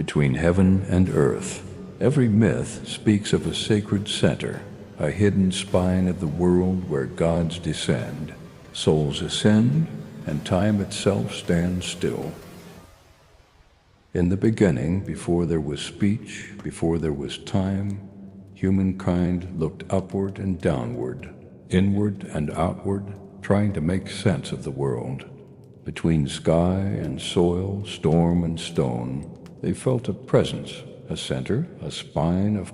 between heaven and earth. Every myth speaks of a sacred center, a hidden spine of the world where gods descend, souls ascend, and time itself stands still. In the beginning, before there was speech, before there was time, humankind looked upward and downward, inward and outward, trying to make sense of the world. Between sky and soil, storm and stone, they felt a presence, a center, a spine of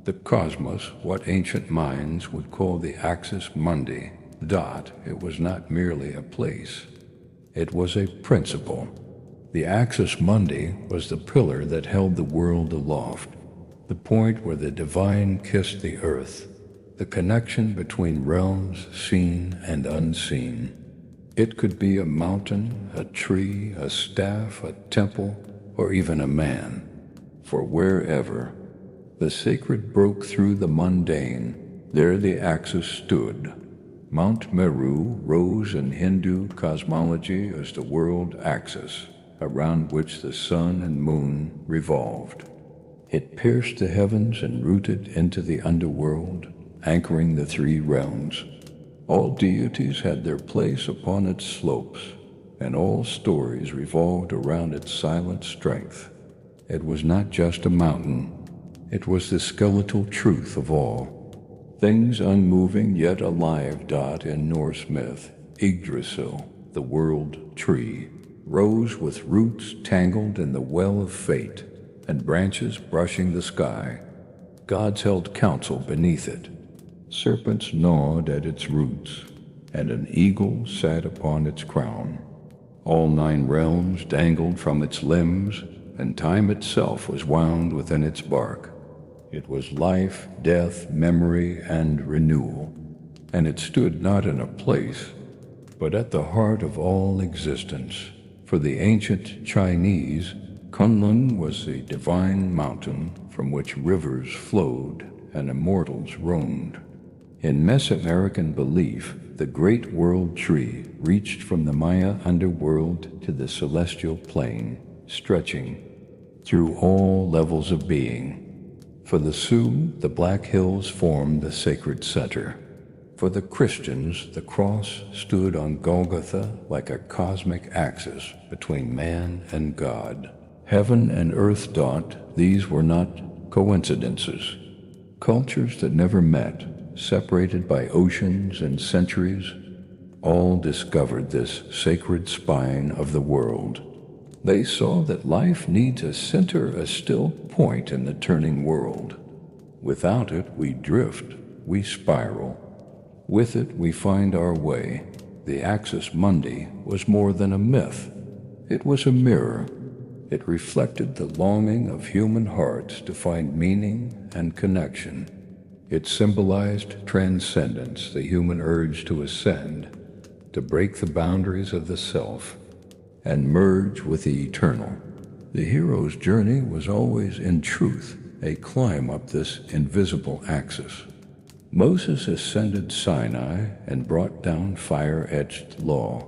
the cosmos, what ancient minds would call the Axis Mundi. It was not merely a place. It was a principle. The Axis Mundi was the pillar that held the world aloft, the point where the divine kissed the earth, the connection between realms seen and unseen. It could be a mountain, a tree, a staff, a temple, or even a man. For wherever the sacred broke through the mundane, there the Axis stood. Mount Meru rose in Hindu cosmology as the world axis, around which the sun and moon revolved. It pierced the heavens and rooted into the underworld, anchoring the three realms. All deities had their place upon its slopes, and all stories revolved around its silent strength. It was not just a mountain, it was the skeletal truth of all. Things unmoving yet alive. In Norse myth, Yggdrasil, the world tree, rose with roots tangled in the well of fate and branches brushing the sky. Gods held counsel beneath it. Serpents gnawed at its roots, and an eagle sat upon its crown. All 9 realms dangled from its limbs, and time itself was wound within its bark. It was life, death, memory, and renewal, and it stood not in a place, but at the heart of all existence. For the ancient Chinese, Kunlun was the divine mountain from which rivers flowed and immortals roamed. In Mesoamerican belief, the great world tree reached from the Maya underworld to the celestial plane, stretching through all levels of being. For the Sioux, the Black Hills formed the sacred center. For the Christians, the cross stood on Golgotha like a cosmic axis between man and God. Heaven and earth. These were not coincidences. Cultures that never met, separated by oceans and centuries, all discovered this sacred spine of the world. They saw that life needs a center, a still point in the turning world. Without it, we drift, we spiral. With it, we find our way. The Axis Mundi was more than a myth. It was a mirror. It reflected the longing of human hearts to find meaning and connection. It symbolized transcendence, the human urge to ascend, to break the boundaries of the self, and merge with the eternal. The hero's journey was always, in truth, a climb up this invisible axis. Moses ascended Sinai and brought down fire-etched law.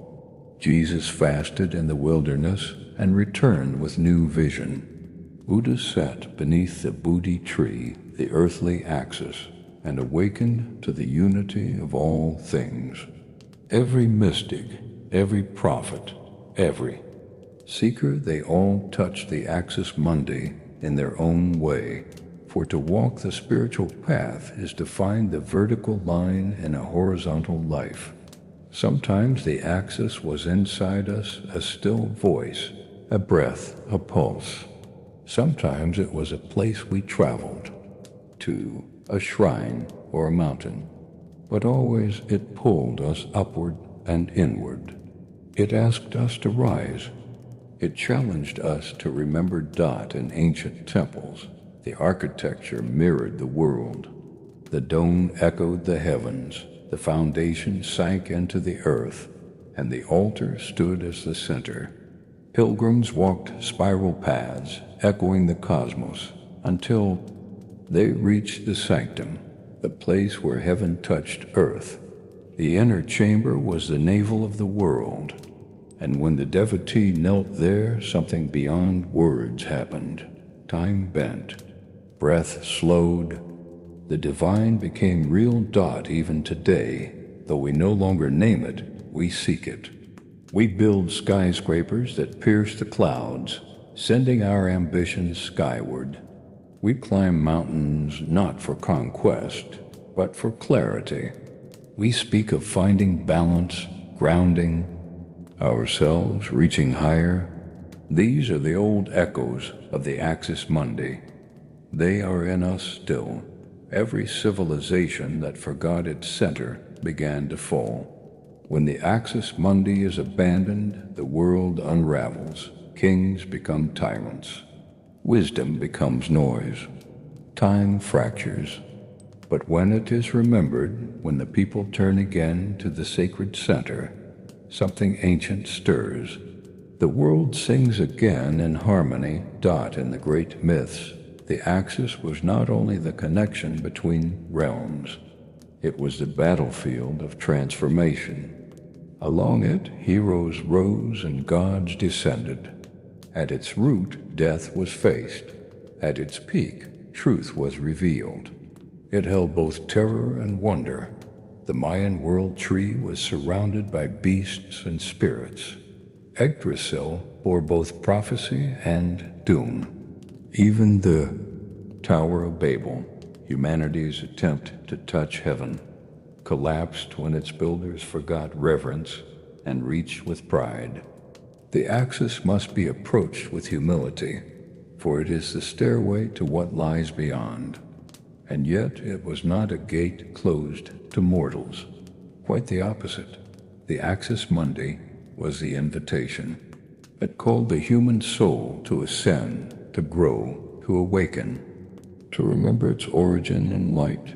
Jesus fasted in the wilderness and returned with new vision. Buddha sat beneath the Bodhi tree, the earthly axis, and awakened to the unity of all things. Every mystic, every prophet, every seeker, they all touched the Axis Mundi in their own way. For to walk the spiritual path is to find the vertical line in a horizontal life. Sometimes the axis was inside us, a still voice, a breath, a pulse. Sometimes it was a place we traveled to, a shrine or a mountain. But always it pulled us upward and inward. It asked us to rise. It challenged us to remember in ancient temples. The architecture mirrored the world. The dome echoed the heavens, the foundation sank into the earth, and the altar stood as the center. Pilgrims walked spiral paths, echoing the cosmos, until they reached the sanctum, the place where heaven touched earth. The inner chamber was the navel of the world. And when the devotee knelt there, something beyond words happened. Time bent, breath slowed. The divine became real dot even today. Though we no longer name it, we seek it. We build skyscrapers that pierce the clouds, sending our ambitions skyward. We climb mountains not for conquest, but for clarity. We speak of finding balance, grounding ourselves, reaching higher. These are the old echoes of the Axis Mundi. They are in us still. Every civilization that forgot its center began to fall. When the Axis Mundi is abandoned, the world unravels. Kings become tyrants. Wisdom becomes noise. Time fractures. But when it is remembered, when the people turn again to the sacred center, something ancient stirs. The world sings again in harmony. Dot in the great myths. The axis was not only the connection between realms, it was the battlefield of transformation. Along it, heroes rose and gods descended. At its root, death was faced. At its peak, truth was revealed. It held both terror and wonder. The Mayan world tree was surrounded by beasts and spirits. Yggdrasil bore both prophecy and doom. Even the Tower of Babel, humanity's attempt to touch heaven, collapsed when its builders forgot reverence and reached with pride. The axis must be approached with humility, for it is the stairway to what lies beyond. And yet it was not a gate closed to mortals. Quite the opposite. The Axis Mundi was the invitation. It called the human soul to ascend, to grow, to awaken, to remember its origin in light.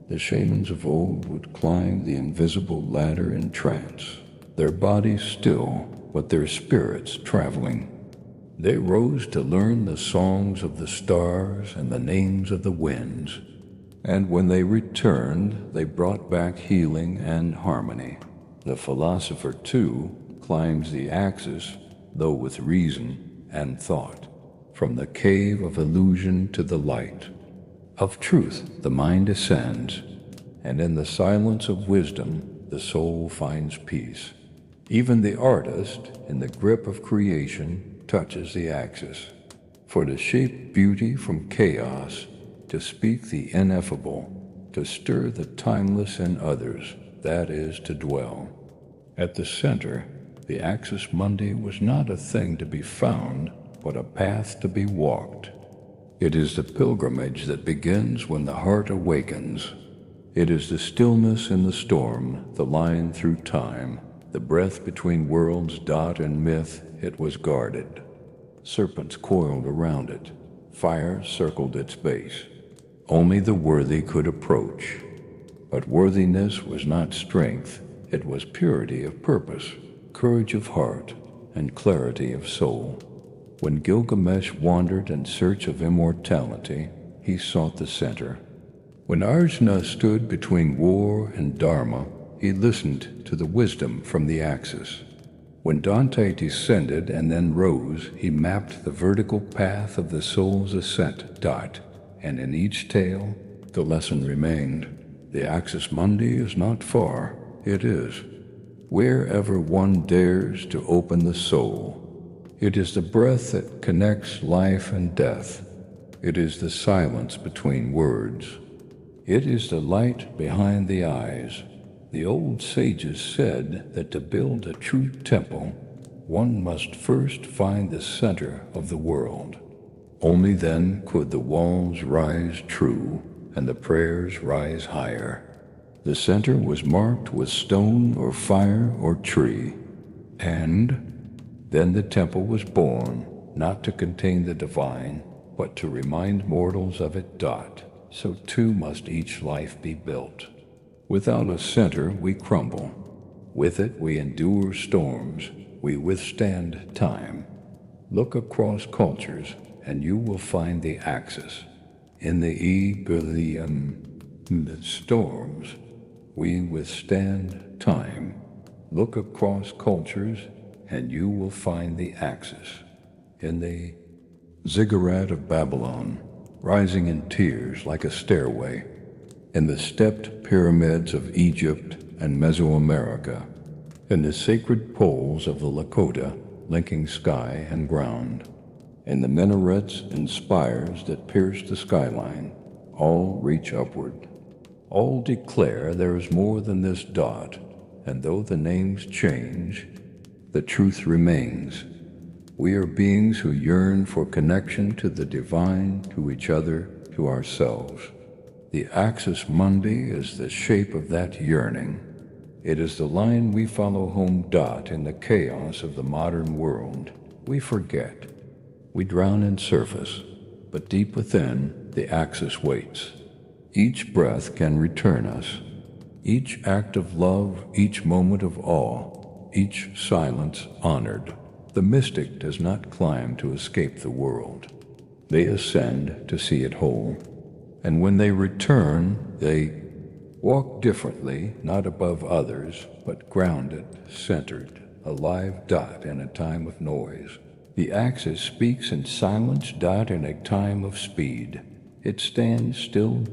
The shamans of old would climb the invisible ladder in trance, their bodies still, but their spirits traveling. They rose to learn the songs of the stars and the names of the winds. And when they returned, they brought back healing and harmony. The philosopher, too, climbs the axis, though with reason and thought. From the cave of illusion to the light of truth, the mind ascends, and in the silence of wisdom, the soul finds peace. Even the artist, in the grip of creation, touches the axis. For to shape beauty from chaos, to speak the ineffable, to stir the timeless in others, that is to dwell. At the center, the Axis Mundi was not a thing to be found, but a path to be walked. It is the pilgrimage that begins when the heart awakens. It is the stillness in the storm, the line through time, the breath between worlds. Dot and myth, it was guarded. Serpents coiled around it. Fire circled its base. Only the worthy could approach. But worthiness was not strength. It was purity of purpose, courage of heart, and clarity of soul. When Gilgamesh wandered in search of immortality, he sought the center. When Arjuna stood between war and dharma, he listened to the wisdom from the axis. When Dante descended and then rose, he mapped the vertical path of the soul's ascent. Dot, and in each tale, the lesson remained. The Axis Mundi is not far, it is. Wherever one dares to open the soul, it is the breath that connects life and death. It is the silence between words. It is the light behind the eyes. The old sages said that to build a true temple, one must first find the center of the world. Only then could the walls rise true and the prayers rise higher. The center was marked with stone or fire or tree. And then the temple was born, not to contain the divine, but to remind mortals of it. Dot. So too must each life be built. Without a center, we crumble. With it, we endure storms. We withstand time. Look across cultures, and you will find the axis. In the the storms, we withstand time. Look across cultures, and you will find the Axis. In the ziggurat of Babylon, rising in tiers like a stairway, in the stepped pyramids of Egypt and Mesoamerica, in the sacred poles of the Lakota linking sky and ground, in the minarets and spires that pierce the skyline, all reach upward. All declare there is more than this dot, and though the names change, the truth remains. We are beings who yearn for connection to the divine, to each other, to ourselves. The Axis Mundi is the shape of that yearning. It is the line we follow home. In the chaos of the modern world, we forget. We drown in surface, but deep within, the Axis waits. Each breath can return us. Each act of love, each moment of awe, each silence honored. The mystic does not climb to escape the world. They ascend to see it whole. And when they return, they walk differently, not above others, but grounded, centered, a live dot in a time of noise. The Axis speaks in silence. In a time of speed. It stands still.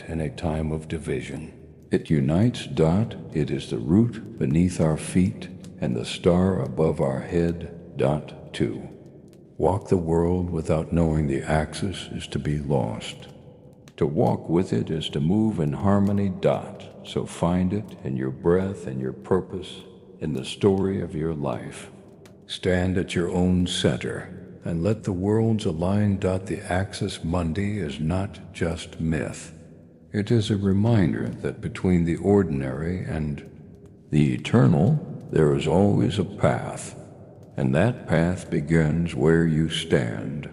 In a time of division. It unites. It is the root beneath our feet and the star above our head. To walk the world without knowing the Axis is to be lost. To walk with it is to move in harmony. So find it in your breath and your purpose, in the story of your life. Stand at your own center and let the worlds align. The Axis Mundi is not just myth. It is a reminder that between the ordinary and the eternal, there is always a path, and that path begins where you stand.